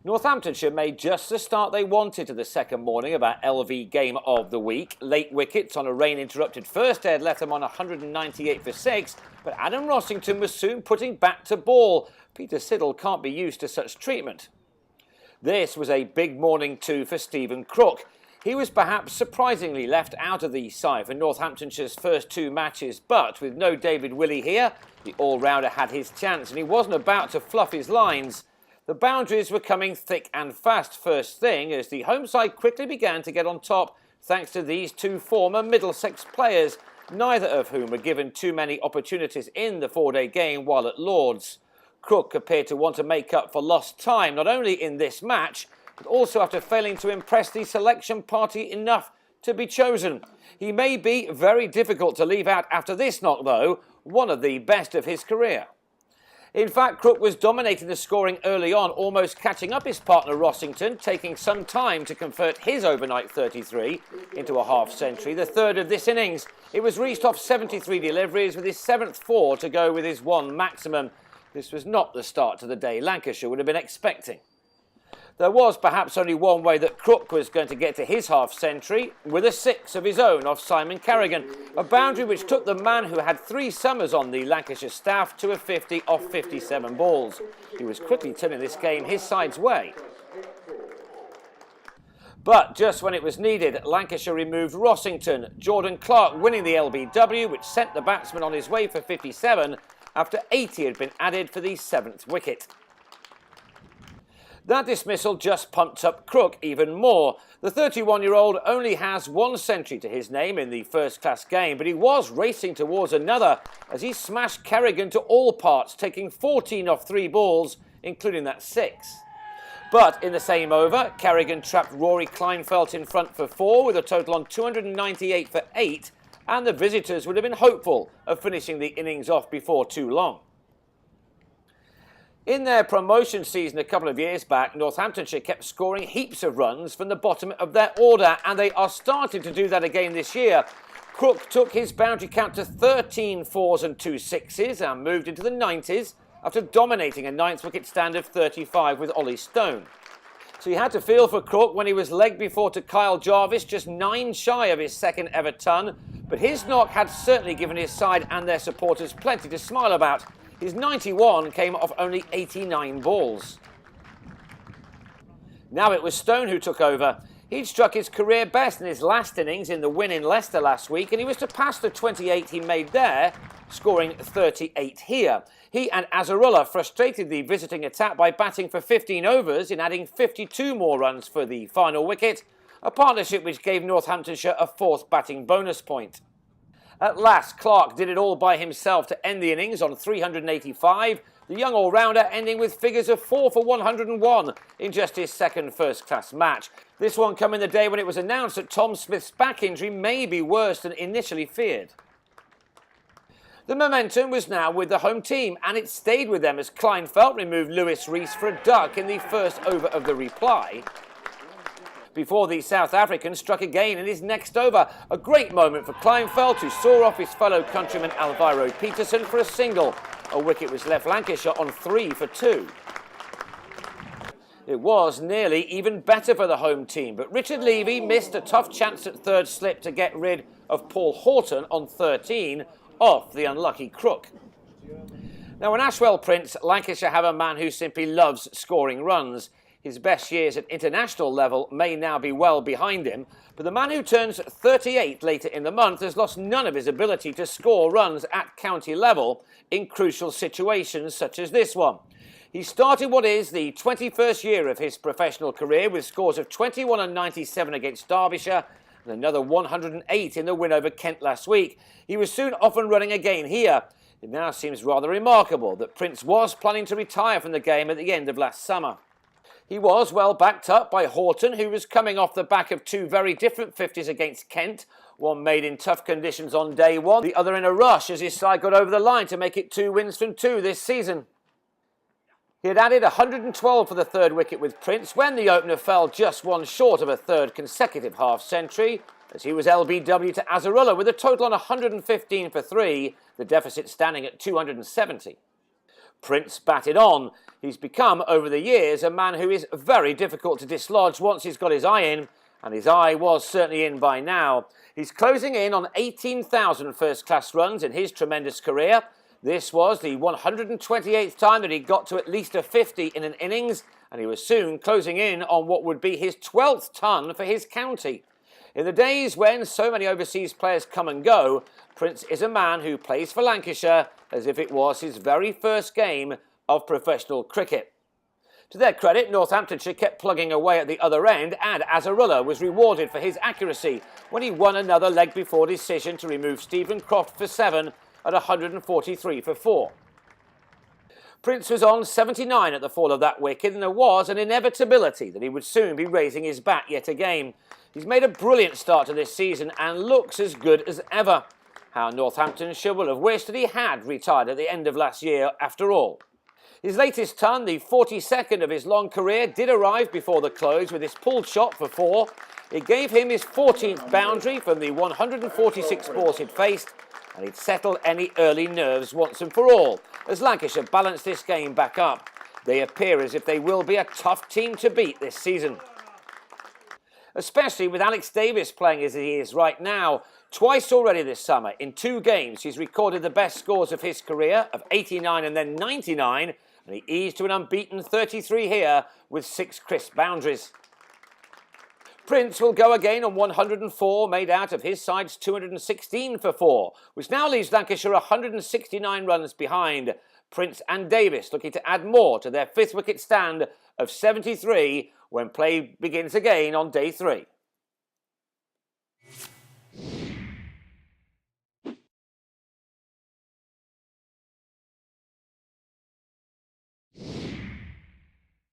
Northamptonshire made just the start they wanted to the second morning of our LV game of the week. Late wickets on a rain-interrupted first head left them on 198 for 6, but Adam Rossington was soon putting back to ball. Peter Siddle can't be used to such treatment. This was a big morning too for Stephen Crook. He was perhaps surprisingly left out of the side for Northamptonshire's first two matches, but with no David Willey here, the all-rounder had his chance and he wasn't about to fluff his lines. The boundaries were coming thick and fast first thing as the home side quickly began to get on top thanks to these two former Middlesex players, neither of whom were given too many opportunities in the four-day game while at Lord's. Crook appeared to want to make up for lost time not only in this match, but also after failing to impress the selection party enough to be chosen. He may be very difficult to leave out after this knock though, one of the best of his career. In fact, Crook was dominating the scoring early on, almost catching up his partner Rossington, taking some time to convert his overnight 33 into a half-century, the third of this innings. It was reached off 73 deliveries with his 7th 4 to go with his 1 maximum. This was not the start to the day Lancashire would have been expecting. There was perhaps only one way that Crook was going to get to his half-century, with a 6 of his own off Simon Carrigan, a boundary which took the man who had 3 summers on the Lancashire staff to a 50 off 57 balls. He was quickly turning this game his side's way. But just when it was needed, Lancashire removed Rossington, Jordan Clark winning the LBW, which sent the batsman on his way for 57 after 80 had been added for the 7th wicket. That dismissal just pumped up Crook even more. The 31-year-old only has 1 century to his name in the first-class game, but he was racing towards another as he smashed Carrigan to all parts, taking 14 off 3 balls, including that 6. But in the same over, Carrigan trapped Rory Kleinfeldt in front for 4 with a total on 298 for 8, and the visitors would have been hopeful of finishing the innings off before too long. In their promotion season a couple of years back, Northamptonshire kept scoring heaps of runs from the bottom of their order, and they are starting to do that again this year. Crook took his boundary count to 13 4s and 2 6s and moved into the 90s after dominating a 9th wicket stand of 35 with Ollie Stone. So you had to feel for Crook when he was legged before to Kyle Jarvis, just 9 shy of his 2nd ever ton, but his knock had certainly given his side and their supporters plenty to smile about. His 91 came off only 89 balls. Now it was Stone who took over. He'd struck his career best in his last innings in the win in Leicester last week, and he was to pass the 28 he made there, scoring 38 here. He and Azarullah frustrated the visiting attack by batting for 15 overs in adding 52 more runs for the final wicket, a partnership which gave Northamptonshire a 4th batting bonus point. At last, Clark did it all by himself to end the innings on 385, the young all-rounder ending with figures of 4 for 101 in just his 2nd first-class match. This one coming the day when it was announced that Tom Smith's back injury may be worse than initially feared. The momentum was now with the home team, and it stayed with them as Kleinfeldt removed Lewis Rees for a duck in the first over of the reply, before the South African struck again in his next over. A great moment for Kleinfeldt, who saw off his fellow countryman Alvaro Peterson for a single. A wicket was left Lancashire on 3 for 2. It was nearly even better for the home team, but Richard Levy missed a tough chance at third slip to get rid of Paul Horton on 13 off the unlucky Crook. Now in Ashwell Prince, Lancashire have a man who simply loves scoring runs. His best years at international level may now be well behind him, but the man who turns 38 later in the month has lost none of his ability to score runs at county level in crucial situations such as this one. He started what is the 21st year of his professional career with scores of 21 and 97 against Derbyshire and another 108 in the win over Kent last week. He was soon off and running again here. It now seems rather remarkable that Prince was planning to retire from the game at the end of last summer. He was well backed up by Horton, who was coming off the back of 2 very different 50s against Kent, one made in tough conditions on day 1, the other in a rush as his side got over the line to make it 2 wins from 2 this season. He had added 112 for the 3rd wicket with Prince when the opener fell just 1 short of a 3rd consecutive half-century, as he was LBW to Azarullah with a total on 115 for 3, the deficit standing at 270. Prince batted on. He's become, over the years, a man who is very difficult to dislodge once he's got his eye in, and his eye was certainly in by now. He's closing in on 18,000 first-class runs in his tremendous career. This was the 128th time that he got to at least a 50 in an innings, and he was soon closing in on what would be his 12th ton for his county. In the days when so many overseas players come and go, Prince is a man who plays for Lancashire as if it was his very first game of professional cricket. To their credit, Northamptonshire kept plugging away at the other end, and Azarullah was rewarded for his accuracy when he won another leg before decision to remove Stephen Croft for 7 at 143 for 4. Prince was on 79 at the fall of that wicket, and there was an inevitability that he would soon be raising his bat yet again. He's made a brilliant start to this season and looks as good as ever. How Northamptonshire will have wished that he had retired at the end of last year after all. His latest ton, the 42nd of his long career, did arrive before the close with his pulled shot for 4. It gave him his 14th boundary from the 146 balls he'd faced, and he'd settled any early nerves once and for all as Lancashire balanced this game back up. They appear as if they will be a tough team to beat this season. Especially with Alex Davis playing as he is right now. Twice already this summer, in 2 games, he's recorded the best scores of his career of 89 and then 99, and he eased to an unbeaten 33 here with 6 crisp boundaries. Prince will go again on 104, made out of his side's 216 for 4, which now leaves Lancashire 169 runs behind. Prince and Davis looking to add more to their 5th wicket stand of 73 when play begins again on day 3.